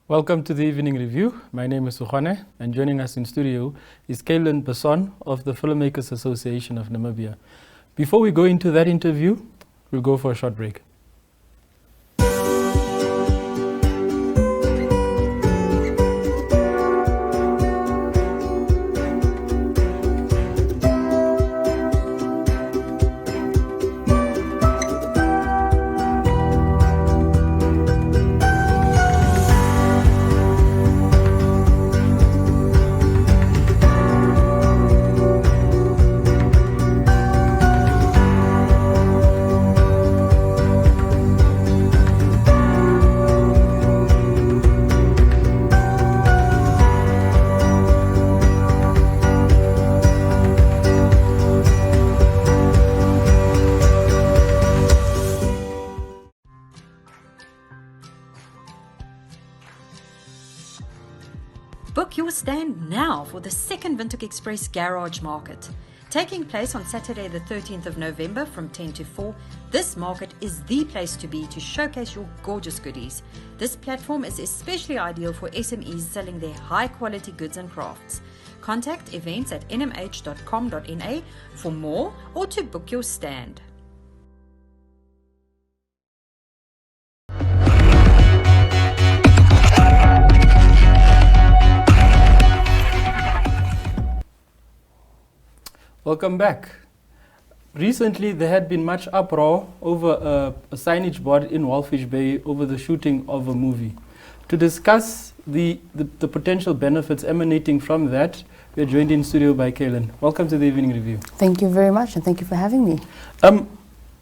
Welcome to the Evening Review. My name is Sukhane, and joining us in studio is Kaylin Besson of the Filmmakers Association of Namibia. Before we go into that interview, we'll go for a short break. Book your stand now for the second Windhoek Express Garage Market. Taking place on Saturday the 13th of November from 10 to 4, this market is the place to be to showcase your gorgeous goodies. This platform is especially ideal for SMEs selling their high-quality goods and crafts. Contact events at nmh.com.na for more or to book your stand. Welcome back. Recently, there had been much uproar over a signage board in Walfish Bay over the shooting of a movie. To discuss the potential benefits emanating from that, we are joined in studio by Kaylin. Welcome to the Evening Review. Thank you very much, and thank you for having me.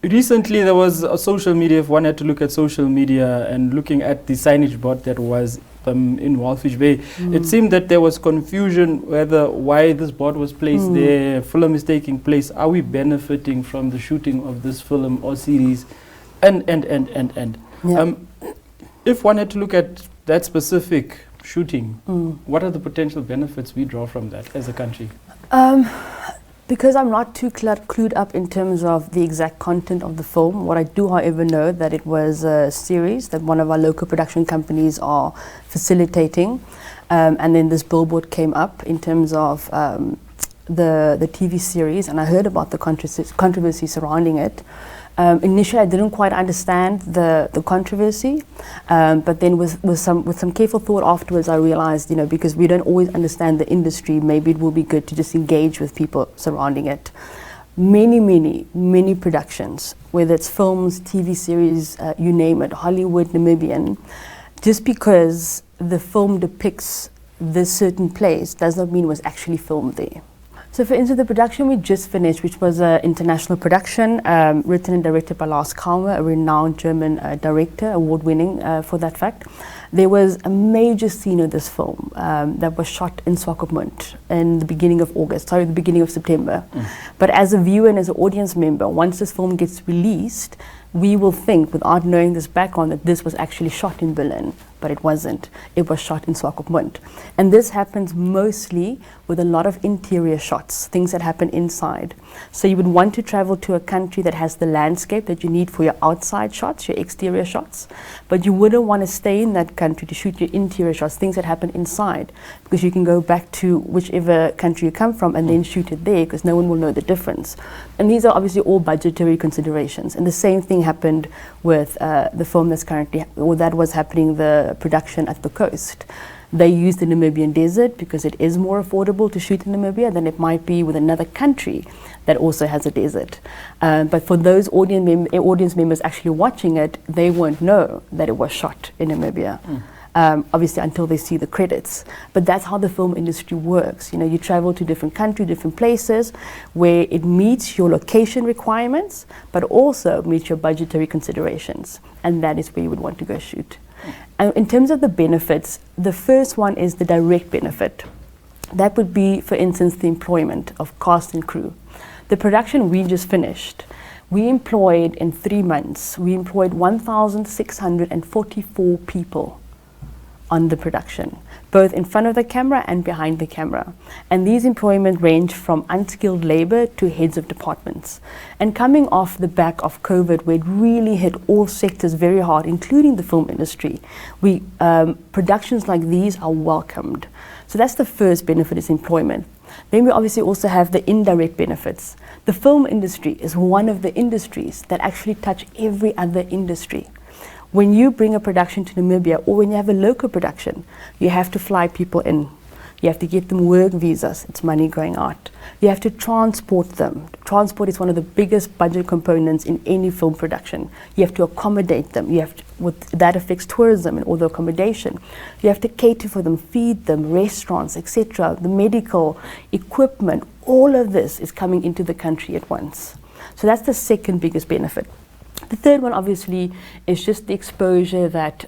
Recently, there was a social media, if one had to look at social media and looking at the signage board that was in Walfish Bay, it seemed that there was confusion why this board was placed there, film is taking place, are we benefiting from the shooting of this film or series, and. Yeah. If one had to look at that specific shooting, what are the potential benefits we draw from that as a country? Because I'm not too clued up in terms of the exact content of the film, what I do, however, know that it was a series that one of our local production companies are facilitating, and then this billboard came up in terms of the TV series, and I heard about the controversy surrounding it. Initially, I didn't quite understand the controversy, but then with some careful thought afterwards, I realized, because we don't always understand the industry, maybe it will be good to just engage with people surrounding it. Many productions, whether it's films, TV series, you name it, Hollywood, Namibian, just because the film depicts this certain place does not mean it was actually filmed there. So for instance, the production we just finished, which was an international production, written and directed by Lars Kalmer, a renowned German director, award-winning for that fact. There was a major scene of this film that was shot in Swakopmund in the beginning of September. But as a viewer and as an audience member, once this film gets released, we will think, without knowing this background, that this was actually shot in Berlin. But it wasn't. It was shot in Swakopmund. And this happens mostly with a lot of interior shots, things that happen inside. So you would want to travel to a country that has the landscape that you need for your outside shots, your exterior shots, but you wouldn't want to stay in that country to shoot your interior shots, things that happen inside, because you can go back to whichever country you come from and then shoot it there, because no one will know the difference. And these are obviously all budgetary considerations. And the same thing happened with the film that was happening, the production at the coast. They used the Namibian desert because it is more affordable to shoot in Namibia than it might be with another country that also has a desert. But for those audience members actually watching it, they won't know that it was shot in Namibia. Obviously until they see the credits. But that's how the film industry works. You travel to different countries, different places where it meets your location requirements, but also meets your budgetary considerations. And that is where you would want to go shoot. And in terms of the benefits, the first one is the direct benefit. That would be, for instance, the employment of cast and crew. The production we just finished, we employed in 3 months, we employed 1,644 people on the production, both in front of the camera and behind the camera. And these employment range from unskilled labor to heads of departments. And coming off the back of COVID, where it really hit all sectors very hard, including the film industry, productions like these are welcomed. So that's the first benefit, is employment. Then we obviously also have the indirect benefits. The film industry is one of the industries that actually touch every other industry. When you bring a production to Namibia, or when you have a local production, you have to fly people in. You have to get them work visas. It's money going out. You have to transport them. Transport is one of the biggest budget components in any film production. You have to accommodate them. That affects tourism and all the accommodation. You have to cater for them, feed them, restaurants, etc. The medical equipment, all of this is coming into the country at once. So that's the second biggest benefit. The third one, obviously, is just the exposure that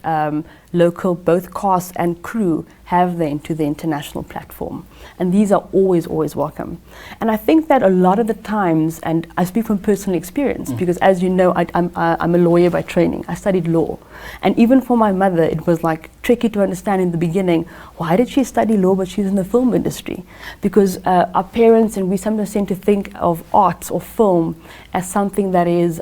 local, both cast and crew, have then to the international platform. And these are always, always welcome. And I think that a lot of the times, and I speak from personal experience, because as you know, I'm a lawyer by training. I studied law. And even for my mother, it was like tricky to understand in the beginning, why did she study law but she's in the film industry? Because our parents, and we sometimes tend to think of arts or film as something that is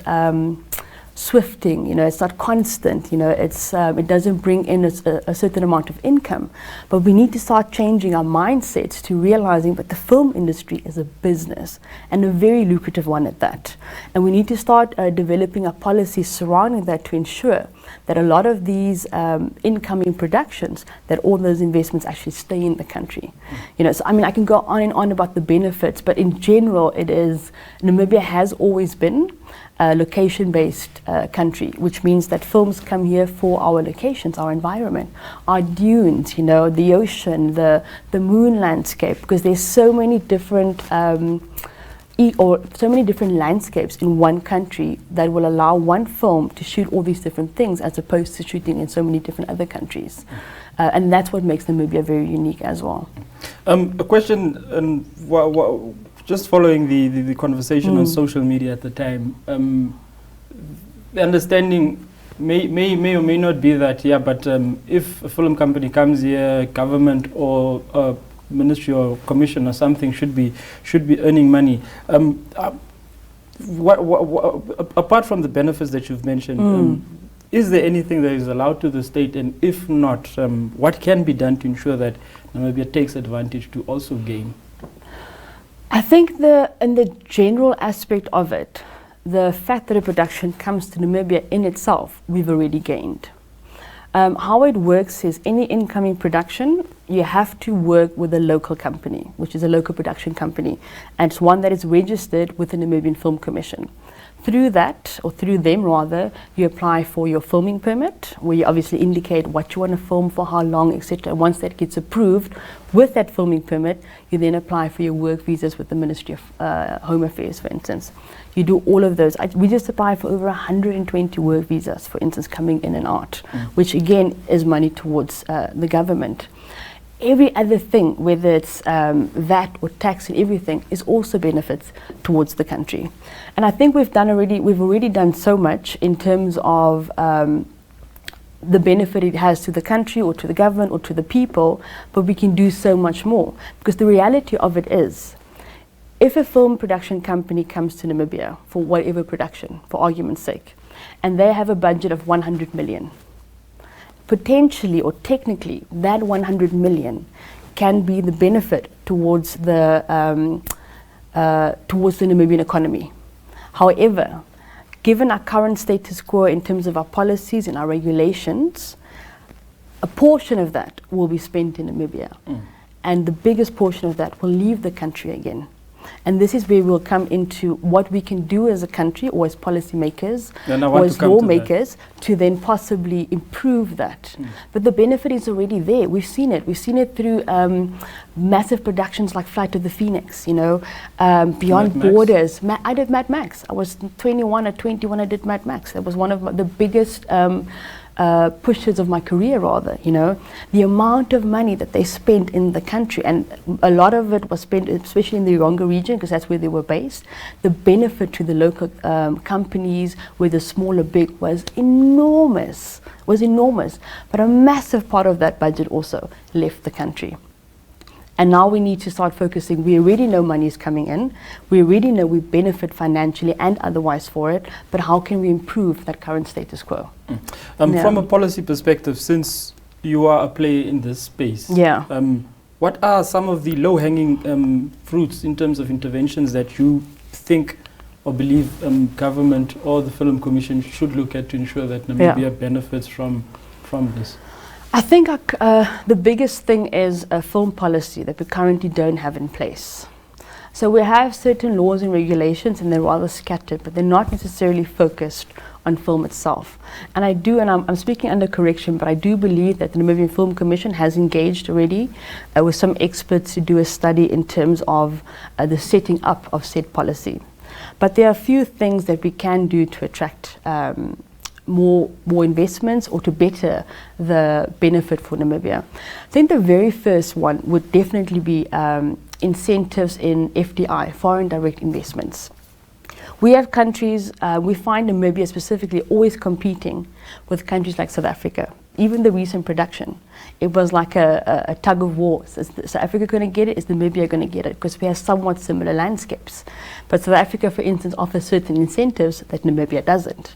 swifting, it's not constant, it doesn't bring in a certain amount of income. But we need to start changing our mindsets to realizing that the film industry is a business, and a very lucrative one at that. And we need to start developing a policy surrounding that to ensure that a lot of these incoming productions, that all those investments actually stay in the country. So I can go on and on about the benefits, but in general, Namibia has always been a location-based country, which means that films come here for our locations, our environment, our dunes, the ocean, the moon landscape, because there's so many different landscapes in one country that will allow one film to shoot all these different things, as opposed to shooting in so many different other countries. And that's what makes Namibia very unique as well. A question, just following the conversation on social media at the time, the understanding may or may not be that, but if a film company comes here, government or ministry or commission or something should be earning money. Apart from the benefits that you've mentioned, is there anything that is allowed to the state, and if not, what can be done to ensure that Namibia takes advantage to also gain? I think in the general aspect of it, the fact that a production comes to Namibia in itself, we've already gained. How it works is, any incoming production, you have to work with a local company, which is a local production company, and it's one that is registered with the Namibian Film Commission. Through that, or through them rather, you apply for your filming permit, where you obviously indicate what you want to film for, how long, etc. And once that gets approved with that filming permit, you then apply for your work visas with the Ministry of Home Affairs, for instance. You do all of those. We just applied for over 120 work visas, for instance, coming in and out, which again is money towards the government. Every other thing, whether it's VAT or tax and everything, is also benefits towards the country. And I think we've already done so much in terms of the benefit it has to the country or to the government or to the people, but we can do so much more. Because the reality of it is, if a film production company comes to Namibia for whatever production, for argument's sake, and they have a budget of 100 million, potentially or technically, that 100 million can be the benefit towards the Namibian economy. However, given our current status quo in terms of our policies and our regulations, a portion of that will be spent in Namibia, and the biggest portion of that will leave the country again. And this is where we'll come into what we can do as a country, or as policymakers, or as lawmakers, to then possibly improve that. But the benefit is already there. We've seen it. We've seen it through massive productions like Flight of the Phoenix, Beyond Borders. I did Mad Max. I was 21 or 21, I did Mad Max. That was one of the biggest pushes of my career, rather, you know, the amount of money that they spent in the country, and a lot of it was spent especially in the Uronga region because that's where they were based. The benefit to the local companies, whether small or big, was enormous, but a massive part of that budget also left the country. And now we need to start focusing. We already know money is coming in. We already know we benefit financially and otherwise for it. But how can we improve that current status quo? From a policy perspective, since you are a player in this space, what are some of the low-hanging fruits in terms of interventions that you think or believe government or the Film Commission should look at to ensure that Namibia benefits from this? I think the biggest thing is a film policy that we currently don't have in place. So we have certain laws and regulations, and they're rather scattered, but they're not necessarily focused on film itself. And I'm speaking under correction, but I do believe that the Namibian Film Commission has engaged already with some experts to do a study in terms of the setting up of said policy. But there are a few things that we can do to attract more investments or to better the benefit for Namibia. I think the very first one would definitely be incentives in FDI, foreign direct investments. We have countries, we find Namibia specifically always competing with countries like South Africa. Even the recent production, it was like a tug of war. Is South Africa going to get it? Is Namibia going to get it? Because we have somewhat similar landscapes. But South Africa, for instance, offers certain incentives that Namibia doesn't.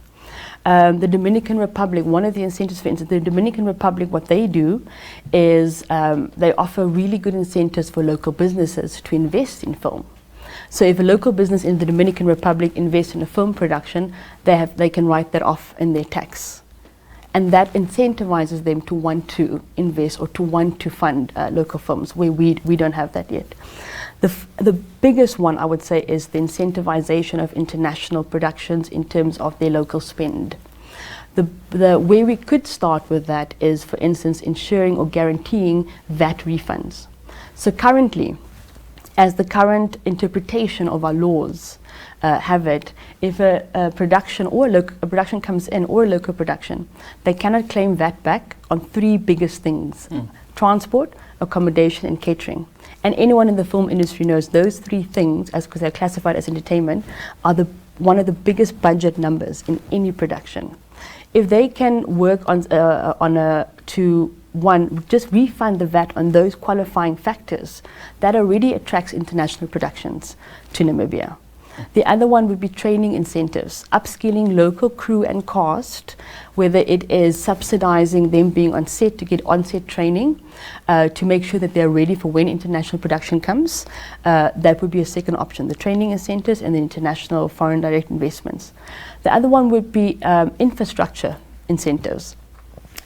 The Dominican Republic, one of the incentives, for instance, the Dominican Republic, what they do is they offer really good incentives for local businesses to invest in film. So if a local business in the Dominican Republic invests in a film production, they can write that off in their tax. And that incentivizes them to want to invest or to want to fund local films, where we don't have that yet. The biggest one, I would say, is the incentivization of international productions in terms of their local spend. The way we could start with that is, for instance, ensuring or guaranteeing VAT refunds. So currently, as the current interpretation of our laws have it, if a production or a production comes in, or a local production, they cannot claim VAT back on three biggest things: transport, accommodation, and catering. And anyone in the film industry knows those three things, because they're classified as entertainment, are one of the biggest budget numbers in any production. If they can work just refund the VAT on those qualifying factors, that already attracts international productions to Namibia. The other one would be training incentives, upskilling local crew and cast, whether it is subsidizing them being on set to get on-set training, to make sure that they're ready for when international production comes. That would be a second option, the training incentives and the international foreign direct investments. The other one would be infrastructure incentives.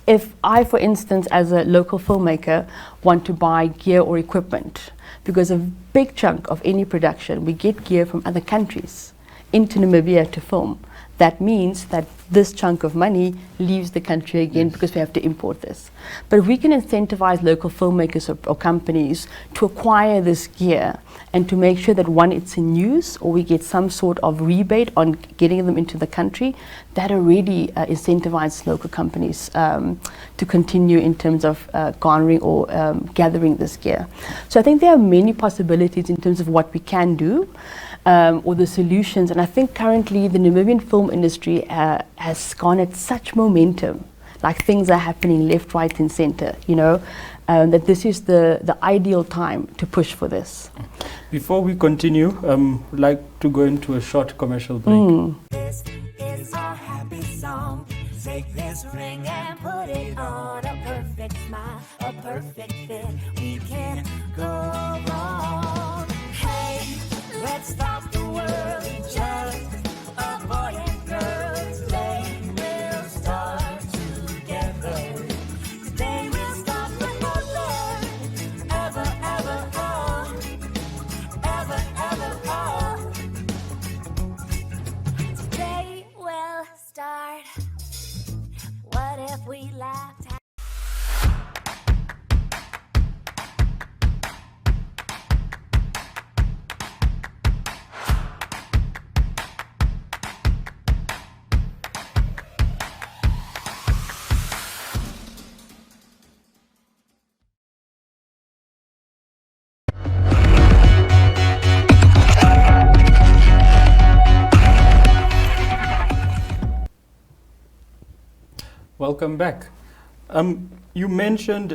If I, for instance, as a local filmmaker, want to buy gear or equipment, because a big chunk of any production, we get gear from other countries into Namibia to film. That means that this chunk of money leaves the country again because we have to import this. But if we can incentivize local filmmakers or companies to acquire this gear and to make sure that, one, it's in use, or we get some sort of rebate on getting them into the country, that already incentivizes local companies to continue in terms of garnering or gathering this gear. So I think there are many possibilities in terms of what we can do. Or the solutions, and I think currently the Namibian film industry has garnered such momentum, like things are happening left, right and center, that this is the ideal time to push for this. Before we continue, we'd like to go into a short commercial break. This is our happy song. Take this ring and put it on a perfect smile, a perfect fit. We can't go wrong. Hey, let's stop the world, just a boy and girl. Today we'll start together. Today we'll start forever, ever, ever, oh, ever, ever, oh. Today we'll start. What if we laughed? welcome back. You mentioned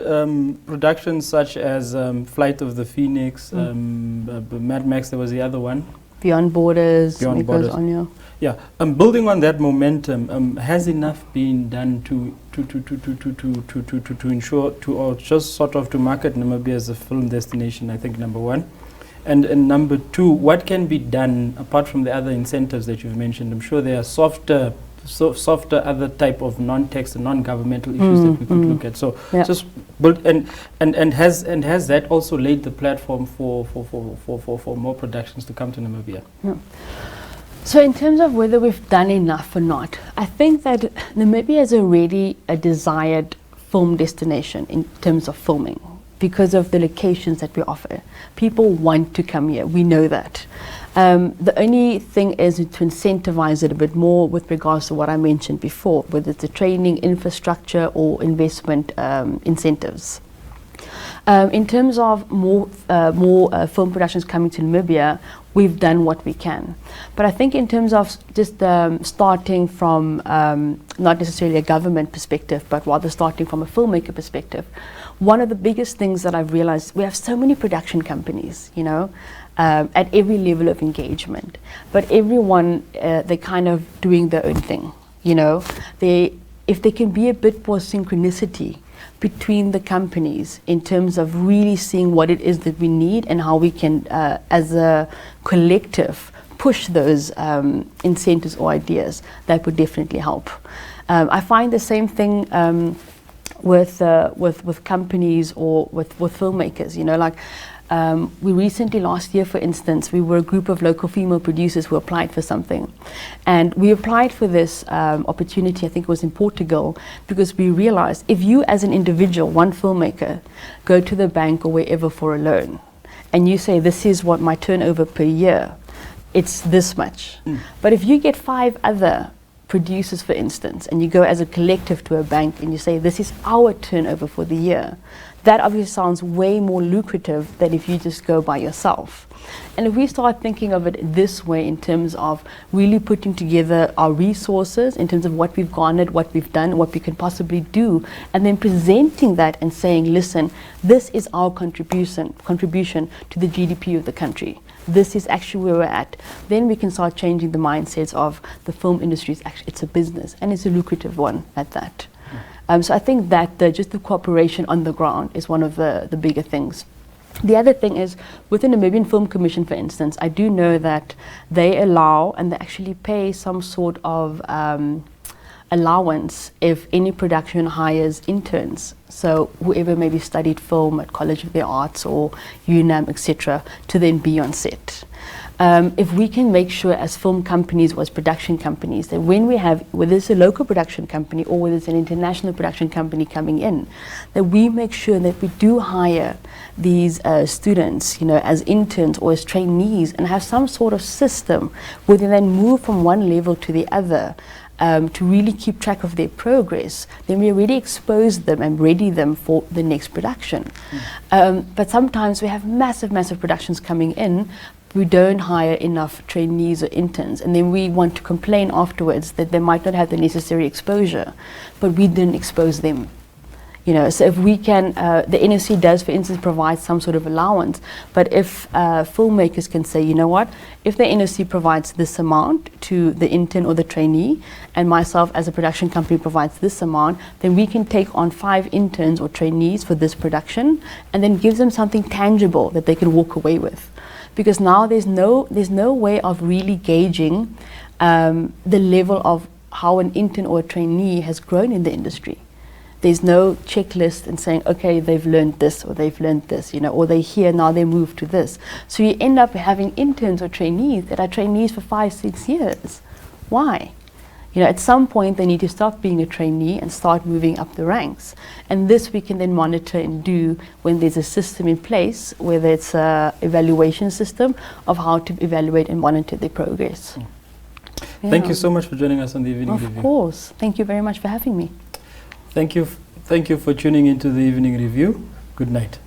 productions such as Flight of the Phoenix, Mad Max, there was the other one. Beyond Borders, Beyond it goes Borders. on, yeah. Yeah, building on that momentum, has enough been done to ensure or just sort of to market Namibia as a film destination? I think number one, and number two, what can be done apart from the other incentives that you've mentioned? I'm sure there are softer other type of non-tax and non-governmental issues that we could look at. So just build and has that also laid the platform for more productions to come to Namibia? Yeah. So in terms of whether we've done enough or not, I think that Namibia is already a desired film destination in terms of filming because of the locations that we offer. People want to come here, we know that. The only thing is to incentivize it a bit more with regards to what I mentioned before, whether it's the training, infrastructure or investment incentives. In terms of more film productions coming to Namibia, we've done what we can. But I think in terms of just starting from not necessarily a government perspective, but rather starting from a filmmaker perspective, one of the biggest things that I've realized, we have so many production companies, you know, at every level of engagement. But everyone, they're kind of doing their own thing, you know. If there can be a bit more synchronicity between the companies in terms of really seeing what it is that we need and how we can, as a collective, push those incentives or ideas, that would definitely help. I find the same thing with companies or with filmmakers, you know, like we recently, last year for instance, we were a group of local female producers who applied for something, and we applied for this opportunity, I think it was in Portugal, because we realized if you as an individual, one filmmaker, go to the bank or wherever for a loan and you say this is what my turnover per year, it's this much. But if you get 5 other producers for instance and you go as a collective to a bank and you say this is our turnover for the year, that obviously sounds way more lucrative than if you just go by yourself. And if we start thinking of it this way in terms of really putting together our resources, in terms of what we've garnered, what we've done, what we can possibly do, and then presenting that and saying, listen, this is our contribution to the GDP of the country. This is actually where we're at. Then we can start changing the mindsets of the film industry. It's a business and it's a lucrative one at that. So I think that just the cooperation on the ground is one of the bigger things. The other thing is, with the Namibian Film Commission, for instance, I do know that they allow and they actually pay some sort of allowance if any production hires interns. So whoever maybe studied film at College of the Arts or UNAM, etc., to then be on set. If we can make sure as film companies or as production companies that when we have, whether it's a local production company or whether it's an international production company coming in, that we make sure that we do hire these students, you know, as interns or as trainees, and have some sort of system where they then move from one level to the other. To really keep track of their progress, then we already expose them and ready them for the next production. But sometimes we have massive productions coming in, we don't hire enough trainees or interns, and then we want to complain afterwards that they might not have the necessary exposure, but we didn't expose them. You know, so if we can, the NSC does, for instance, provide some sort of allowance, but if filmmakers can say, you know what, if the NSC provides this amount to the intern or the trainee, and myself as a production company provides this amount, then we can take on 5 interns or trainees for this production, and then give them something tangible that they can walk away with. Because now there's no way of really gauging the level of how an intern or a trainee has grown in the industry. There's no checklist and saying, okay, they've learned this or they've learned this, you know, or they're here, now they move to this. So you end up having interns or trainees that are trainees for 5-6 years. Why? You know, at some point they need to stop being a trainee and start moving up the ranks. And this we can then monitor and do when there's a system in place, whether it's an evaluation system of how to evaluate and monitor their progress. Yeah. Thank you so much for joining us on the Evening Review. Of course. Thank you very much for having me. Thank you for tuning into the Evening Review. Good night.